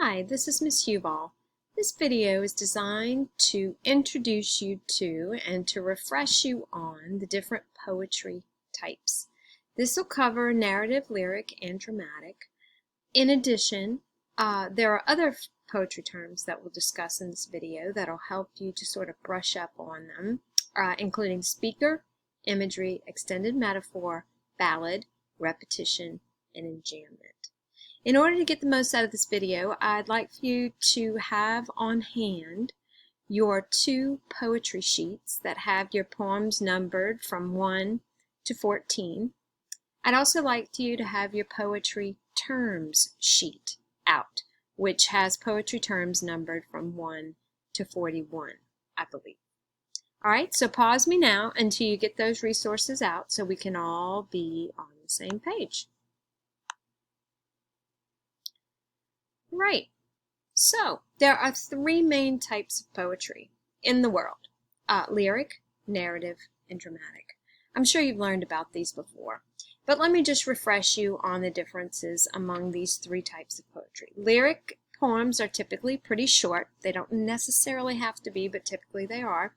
Hi, this is Miss Huval. This video is designed to introduce you to and to refresh you on the different poetry types. This will cover narrative, lyric, and dramatic. In addition, there are other poetry terms that we'll discuss in this video that'll help you to sort of brush up on them, including speaker, imagery, extended metaphor, ballad, repetition, and enjambment. In order to get the most out of this video, I'd like for you to have on hand your 2 poetry sheets that have your poems numbered from 1 to 14. I'd also like you to have your poetry terms sheet out, which has poetry terms numbered from 1 to 41, I believe. All right, so pause me now until you get those resources out so we can all be on the same page. Right, so there are 3 main types of poetry in the world: lyric, narrative, and dramatic. I'm sure you've learned about these before, but let me just refresh you on the differences among these 3 types of poetry. Lyric poems are typically pretty short. They don't necessarily have to be, but typically they are.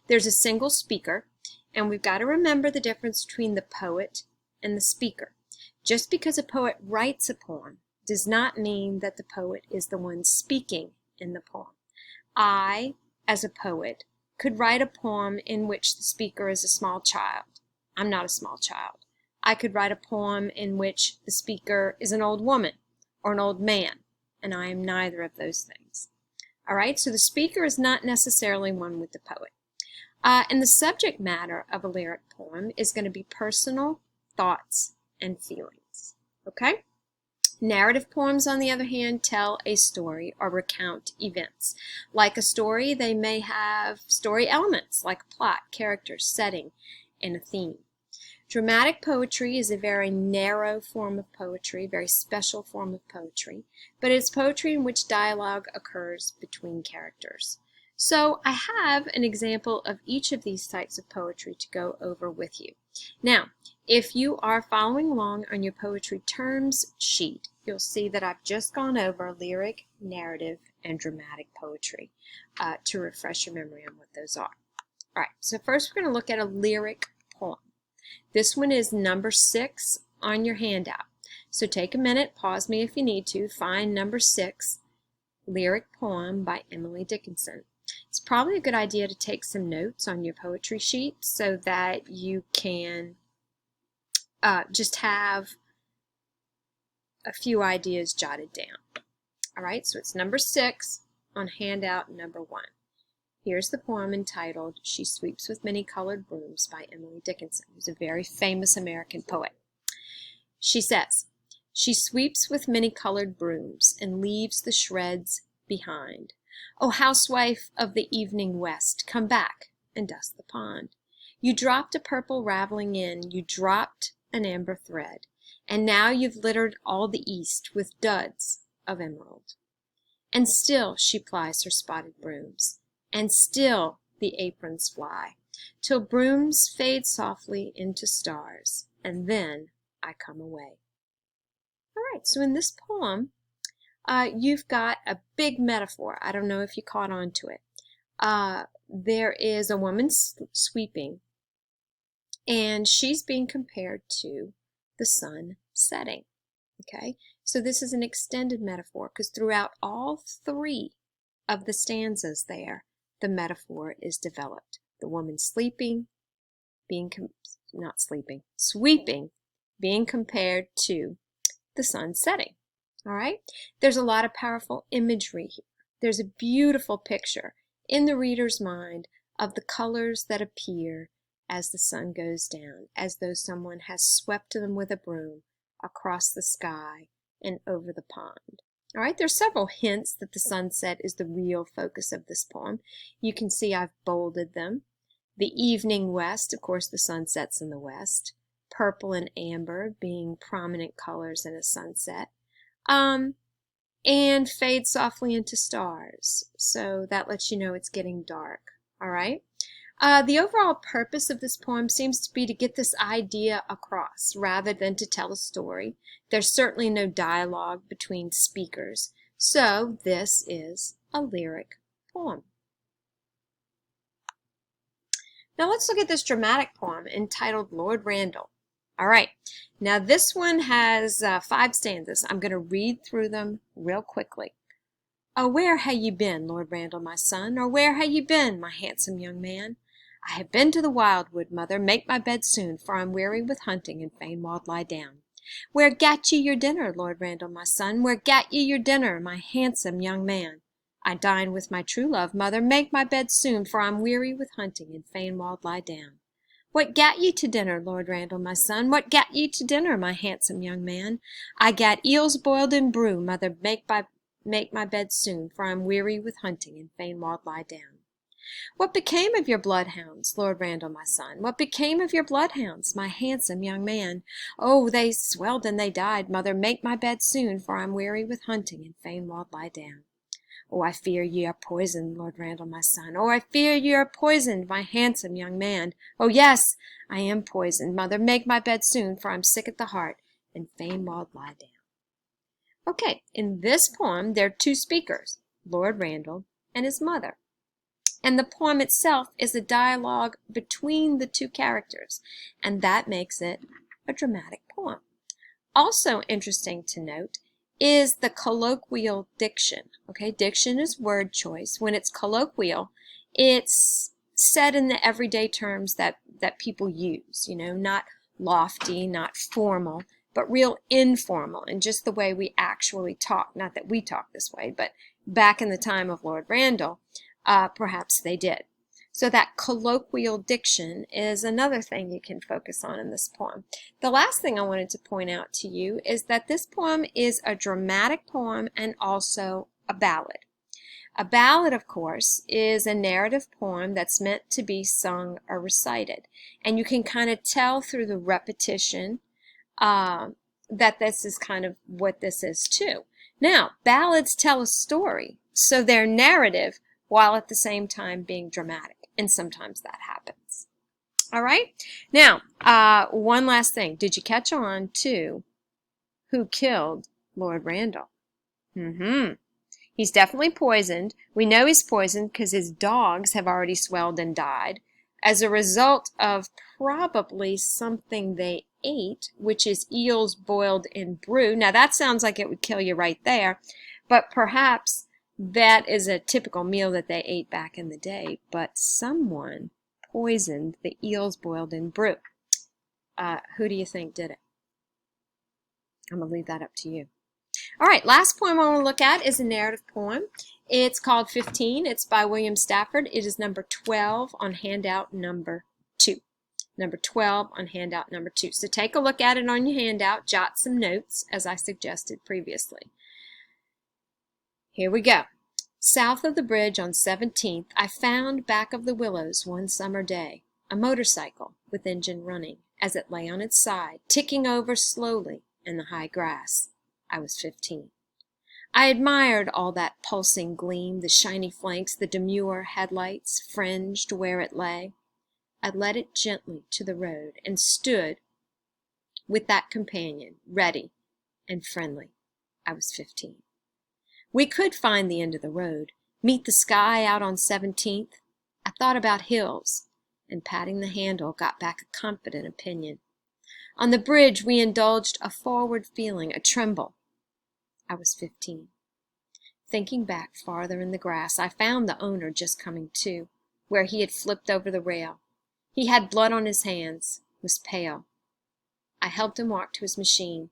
There's a single speaker, and we've got to remember the difference between the poet and the speaker. Just because a poet writes a poem does not mean that the poet is the one speaking in the poem. I, as a poet, could write a poem in which the speaker is a small child. I'm not a small child. I could write a poem in which the speaker is an old woman or an old man, and I am neither of those things. All right, so the speaker is not necessarily one with the poet. And the subject matter of a lyric poem is going to be personal thoughts and feelings. Okay? Narrative poems, on the other hand, tell a story or recount events. Like a story, they may have story elements like plot, characters, setting, and a theme. Dramatic poetry is a very narrow form of poetry, a very special form of poetry, but it's poetry in which dialogue occurs between characters. So I have an example of each of these types of poetry to go over with you. Now, if you are following along on your poetry terms sheet, you'll see that I've just gone over lyric, narrative, and dramatic poetry to refresh your memory on what those are. All right, so first we're going to look at a lyric poem. This one is number 6 on your handout. So take a minute, pause me if you need to, find number 6, lyric poem by Emily Dickinson. It's probably a good idea to take some notes on your poetry sheet so that you can just have a few ideas jotted down. All right, so it's number 6 on handout number 1. Here's the poem entitled "She Sweeps with Many Colored Brooms" by Emily Dickinson, who's a very famous American poet. She says, "She sweeps with many colored brooms and leaves the shreds behind. O housewife of the evening west, come back and dust the pond. You dropped a purple raveling in, you dropped an amber thread, and now you've littered all the east with duds of emerald. And still she plies her spotted brooms, and still the aprons fly, till brooms fade softly into stars, and then I come away." All right, so in this poem, you've got a big metaphor. I don't know if you caught on to it. There is a woman sweeping, and she's being compared to the sun setting. Okay, so this is an extended metaphor because throughout all 3 of the stanzas there, the metaphor is developed. The woman sleeping, sweeping, being compared to the sun setting. All right, there's a lot of powerful imagery here. There's a beautiful picture in the reader's mind of the colors that appear as the sun goes down, as though someone has swept them with a broom across the sky and over the pond. All right, there's several hints that the sunset is the real focus of this poem. You can see I've bolded them. The evening west, of course, the sun sets in the west. Purple and amber being prominent colors in a sunset. And fade softly into stars. So that lets you know it's getting dark. All right. The overall purpose of this poem seems to be to get this idea across rather than to tell a story. There's certainly no dialogue between speakers, So this is a lyric poem. Now let's look at this dramatic poem entitled Lord Randall. All right, now this one has 5 stanzas. I'm going to read through them real quickly. Oh, where ha' ye been, Lord Randall, my son? Or where ha' ye been, my handsome young man? I have been to the wildwood, mother, make my bed soon, for I'm weary with hunting, and fain wald lie down. Where gat ye your dinner, Lord Randall, my son? Where gat ye your dinner, my handsome young man? I dine with my true love, mother, make my bed soon, for I'm weary with hunting, and fain wald lie down. What gat ye to dinner, Lord Randall, my son? What gat ye to dinner, my handsome young man? I gat eels boiled in brew, mother, make my bed soon, for I'm weary with hunting, and fain wald lie down. What became of your bloodhounds, Lord Randall, my son? What became of your bloodhounds, my handsome young man? Oh, they swelled and they died, mother, make my bed soon, for I'm weary with hunting, and fain wald lie down. Oh, I fear ye are poisoned, Lord Randall, my son. Oh, I fear ye are poisoned, my handsome young man. Oh, yes, I am poisoned, mother, make my bed soon, for I'm sick at the heart, and fain wald lie down. Okay, in this poem, there are 2 speakers, Lord Randall and his mother. And the poem itself is a dialogue between the 2 characters, and that makes it a dramatic poem. Also interesting to note is the colloquial diction. Okay, diction is word choice. When it's colloquial, it's said in the everyday terms that people use, not lofty, not formal, but real informal, and just the way we actually talk. Not that we talk this way, but back in the time of Lord Randall, perhaps they did. So that colloquial diction is another thing you can focus on in this poem. The last thing I wanted to point out to you is that this poem is a dramatic poem and also a ballad. A ballad, of course, is a narrative poem that's meant to be sung or recited. And you can kind of tell through the repetition that this is kind of what this is too. Now, ballads tell a story, so they're narrative while at the same time being dramatic. And sometimes that happens. All right. Now, one last thing. Did you catch on to who killed Lord Randall? He's definitely poisoned. We know he's poisoned because his dogs have already swelled and died as a result of probably something they ate, which is eels boiled in brew. Now, that sounds like it would kill you right there, but perhaps that is a typical meal that they ate back in the day, but someone poisoned the eels boiled in brew. Who do you think did it? I'm going to leave that up to you. All right, last poem I want to look at is a narrative poem. It's called 15. It's by William Stafford. It is number 12 on handout number 2. Number 12 on handout number 2. So take a look at it on your handout. Jot some notes, as I suggested previously. Here we go. South of the bridge on 17th, I found back of the willows one summer day a motorcycle with engine running as it lay on its side, ticking over slowly in the high grass. I was 15. I admired all that pulsing gleam, the shiny flanks, the demure headlights fringed where it lay. I led it gently to the road and stood with that companion, ready and friendly. I was 15. We could find the end of the road, meet the sky out on 17th. I thought about hills, and patting the handle got back a confident opinion. On the bridge we indulged a forward feeling, a tremble. I was 15. Thinking back farther in the grass, I found the owner just coming to, where he had flipped over the rail. He had blood on his hands, was pale. I helped him walk to his machine.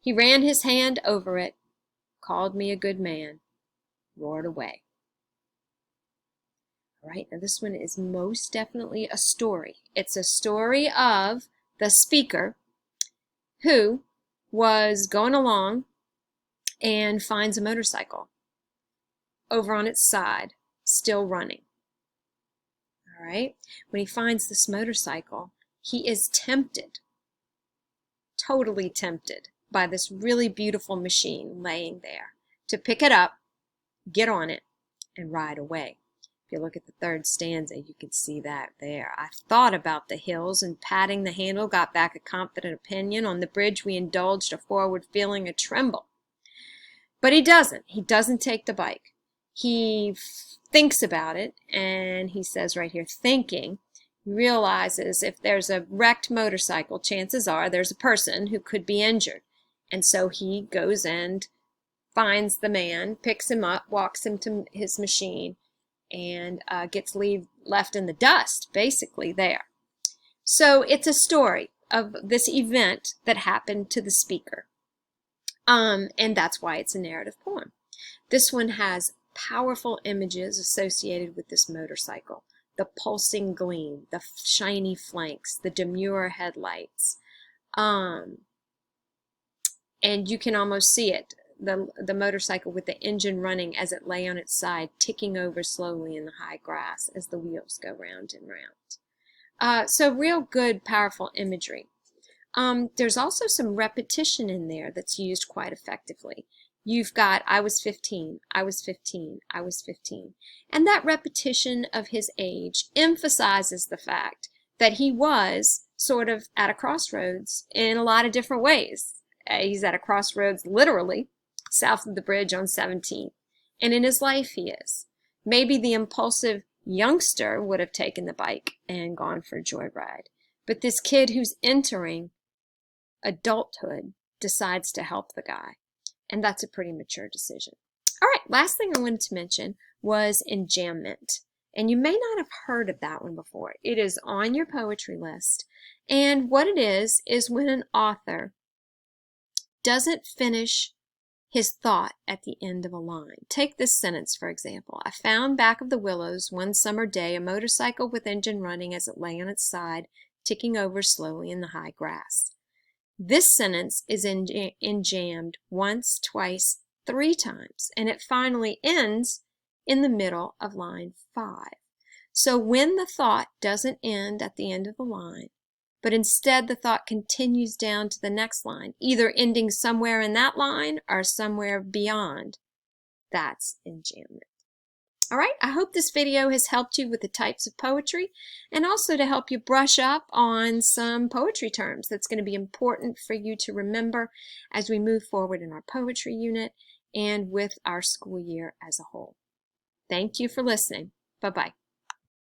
He ran his hand over it, called me a good man, roared away. All right, now this one is most definitely a story. It's a story of the speaker who was going along and finds a motorcycle over on its side, still running. All right, when he finds this motorcycle, he is tempted, totally tempted by this really beautiful machine laying there to pick it up, get on it, and ride away. If you look at the 3rd stanza, you can see that there. I thought about the hills and patting the handle got back a confident opinion. On the bridge we indulged a forward feeling, a tremble. But he doesn't. He doesn't take the bike. He thinks about it, and he says right here, thinking, he realizes if there's a wrecked motorcycle, chances are there's a person who could be injured. And so he goes and finds the man, picks him up, walks him to his machine, and gets left in the dust, basically, there. So it's a story of this event that happened to the speaker. And that's why it's a narrative poem. This one has powerful images associated with this motorcycle. The pulsing gleam, the shiny flanks, the demure headlights. And you can almost see it, the motorcycle with the engine running as it lay on its side, ticking over slowly in the high grass as the wheels go round and round. So real good, powerful imagery. There's also some repetition in there that's used quite effectively. You've got, I was 15, I was 15, I was 15. And that repetition of his age emphasizes the fact that he was sort of at a crossroads in a lot of different ways. He's at a crossroads literally south of the bridge on 17th. And in his life he is. Maybe the impulsive youngster would have taken the bike and gone for a joyride. But this kid who's entering adulthood decides to help the guy. And that's a pretty mature decision. All right, last thing I wanted to mention was enjambment. And you may not have heard of that one before. It is on your poetry list. And what it is when an author doesn't finish his thought at the end of a line. Take this sentence, for example. I found back of the willows one summer day a motorcycle with engine running as it lay on its side, ticking over slowly in the high grass. This sentence is enjambed once, twice, 3 times, and it finally ends in the middle of line 5. So when the thought doesn't end at the end of the line, but instead the thought continues down to the next line, either ending somewhere in that line or somewhere beyond, that's enjambment. All right, I hope this video has helped you with the types of poetry and also to help you brush up on some poetry terms that's going to be important for you to remember as we move forward in our poetry unit and with our school year as a whole. Thank you for listening. Bye-bye.